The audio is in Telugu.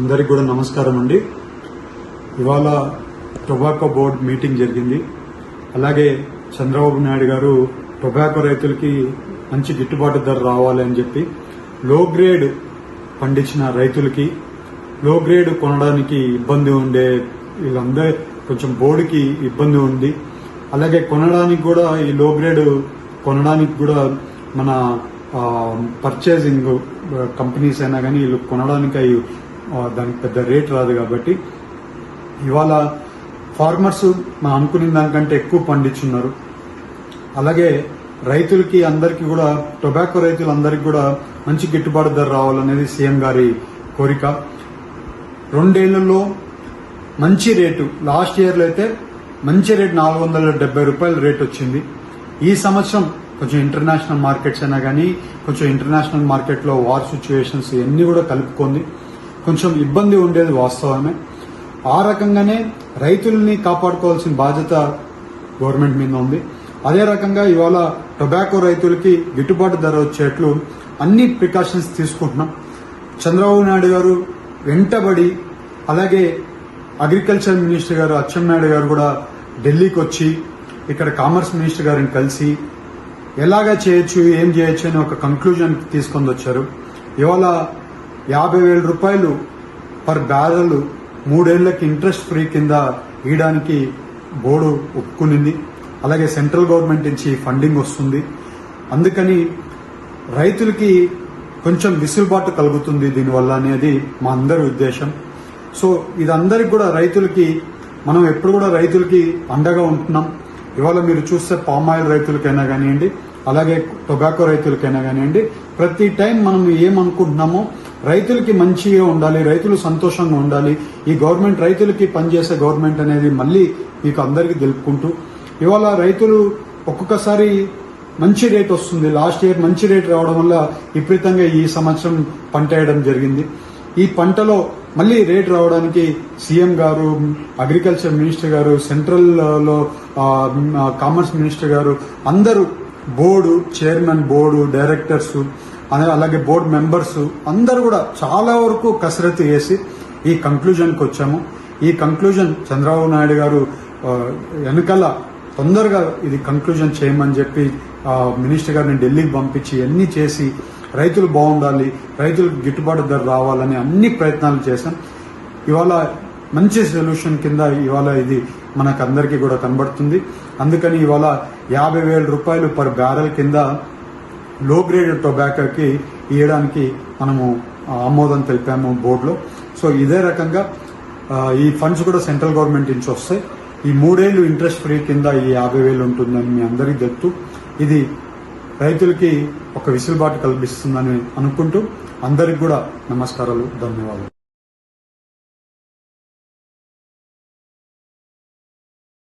అందరికి కూడా నమస్కారం అండి. ఇవాళ టొబాకో బోర్డు మీటింగ్ జరిగింది. అలాగే చంద్రబాబు నాయుడు గారు టొబాకో రైతులకి మంచి గిట్టుబాటు ధర రావాలి అని చెప్పి లో గ్రేడ్ పండించిన రైతులకి లో గ్రేడ్ కొనడానికి ఇబ్బంది ఉండే వీళ్ళందరూ కొంచెం బోర్డుకి ఇబ్బంది ఉంది. అలాగే కొనడానికి కూడా ఈ లో గ్రేడ్ కొనడానికి కూడా మన పర్చేసింగ్ కంపెనీస్ అయినా కానీ వీళ్ళు కొనడానికి దానికి పెద్ద రేట్ రాదు. కాబట్టి ఇవాళ ఫార్మర్స్ మనం అనుకునే దానికంటే ఎక్కువ పండించున్నారు. అలాగే రైతులకి అందరికీ కూడా టొబాకో రైతులందరికీ కూడా మంచి గిట్టుబాటు ధర రావాలనేది సీఎం గారి కోరిక. 2 ఏళ్లలో మంచి రేటు, లాస్ట్ ఇయర్లో అయితే మంచి రేటు 470 రూపాయల రేట్ వచ్చింది. ఈ సంవత్సరం కొంచెం ఇంటర్నేషనల్ మార్కెట్స్ అయినా కానీ కొంచెం ఇంటర్నేషనల్ మార్కెట్లో వార్ సిచ్యువేషన్స్ ఇవన్నీ కూడా కలుపుకుంది. కొంచెం ఇబ్బంది ఉండేది వాస్తవమే. ఆ రకంగానే రైతుల్ని కాపాడుకోవాల్సిన బాధ్యత గవర్నమెంట్ మీద ఉంది. అదే రకంగా ఇవాళ టొబాకో రైతులకి గిట్టుబాటు ధర వచ్చేట్లు అన్ని ప్రికాషన్స్ తీసుకుంటున్నాం. చంద్రబాబు నాయుడు గారు వెంటబడి, అలాగే అగ్రికల్చర్ మినిస్టర్ గారు అచ్చెన్నాయుడు గారు కూడా ఢిల్లీకి వచ్చి ఇక్కడ కామర్స్ మినిస్టర్ గారిని కలిసి ఎలాగా చేయొచ్చు, ఏం చేయొచ్చు అని ఒక కంక్లూజన్ తీసుకొని వచ్చారు. ఇవాళ 50,000 రూపాయలు పర్ బ్యారెల్ 3 ఏళ్లకి ఇంట్రెస్ట్ ఫ్రీ కింద ఇవ్వడానికి బోర్డు ఒప్పుకునింది. అలాగే సెంట్రల్ గవర్నమెంట్ నుంచి ఫండింగ్ వస్తుంది. అందుకని రైతులకి కొంచెం విసులుబాటు కలుగుతుంది దీనివల్ల అనేది మా అందరి ఉద్దేశం. సో ఇదందరికి కూడా రైతులకి మనం ఎప్పుడు కూడా రైతులకి అండగా ఉంటున్నాం. ఇవాళ మీరు చూస్తే పామ్ ఆయిల్ రైతులకైనా కానివ్వండి, అలాగే టొబాకో రైతులకైనా కానివ్వండి, ప్రతి టైం మనం ఏమనుకుంటున్నామో రైతులకి మంచిగా ఉండాలి, రైతులు సంతోషంగా ఉండాలి, ఈ గవర్నమెంట్ రైతులకి పనిచేసే గవర్నమెంట్ అనేది మళ్ళీ మీకు అందరికీ తెలుపుకుంటూ ఇవాళ రైతులు ఒక్కొక్కసారి మంచి రేట్ వస్తుంది. లాస్ట్ ఇయర్ మంచి రేట్ రావడం వల్ల విపరీతంగా ఈ సంవత్సరం పంట వేయడం జరిగింది. ఈ పంటలో మళ్ళీ రేట్ రావడానికి సీఎం గారు, అగ్రికల్చర్ మినిస్టర్ గారు, సెంట్రల్ లో కామర్స్ మినిస్టర్ గారు, అందరూ బోర్డు చైర్మన్, బోర్డు డైరెక్టర్స్, అలాగే బోర్డు మెంబర్స్ అందరూ కూడా చాలా వరకు కసరత్తు చేసి ఈ కంక్లూజన్కి వచ్చాము. ఈ కంక్లూజన్ చంద్రబాబు నాయుడు గారు వెనకాల తొందరగా ఇది కంక్లూజన్ చేయమని చెప్పి మినిస్టర్ గారిని ఢిల్లీకి పంపించి అన్ని చేసి రైతులు బాగుండాలి, రైతులకు గిట్టుబాటు ధర రావాలని అన్ని ప్రయత్నాలు చేశాం. ఇవాళ మంచి సొల్యూషన్ కింద ఇవాళ ఇది మనకు అందరికీ కూడా కనబడుతుంది. అందుకని ఇవాళ 50,000 రూపాయలు పర్ బ్యారెల్ కింద లో గ్రేడ్ టొబాకోకి ఇవ్వడానికి మనము ఆమోదం తెలిపాము బోర్డులో. సో ఇదే రకంగా ఈ ఫండ్స్ కూడా సెంట్రల్ గవర్నమెంట్ నుంచి వస్తాయి. ఈ 3 ఏళ్లు ఇంట్రెస్ట్ ఫ్రీ కింద ఈ 50,000 ఉంటుందని మీ అందరికీ తెలుస్తూ ఇది రైతులకి ఒక విసులుబాటు కల్పిస్తుందని అనుకుంటూ అందరికి కూడా నమస్కారాలు, ధన్యవాదాలు.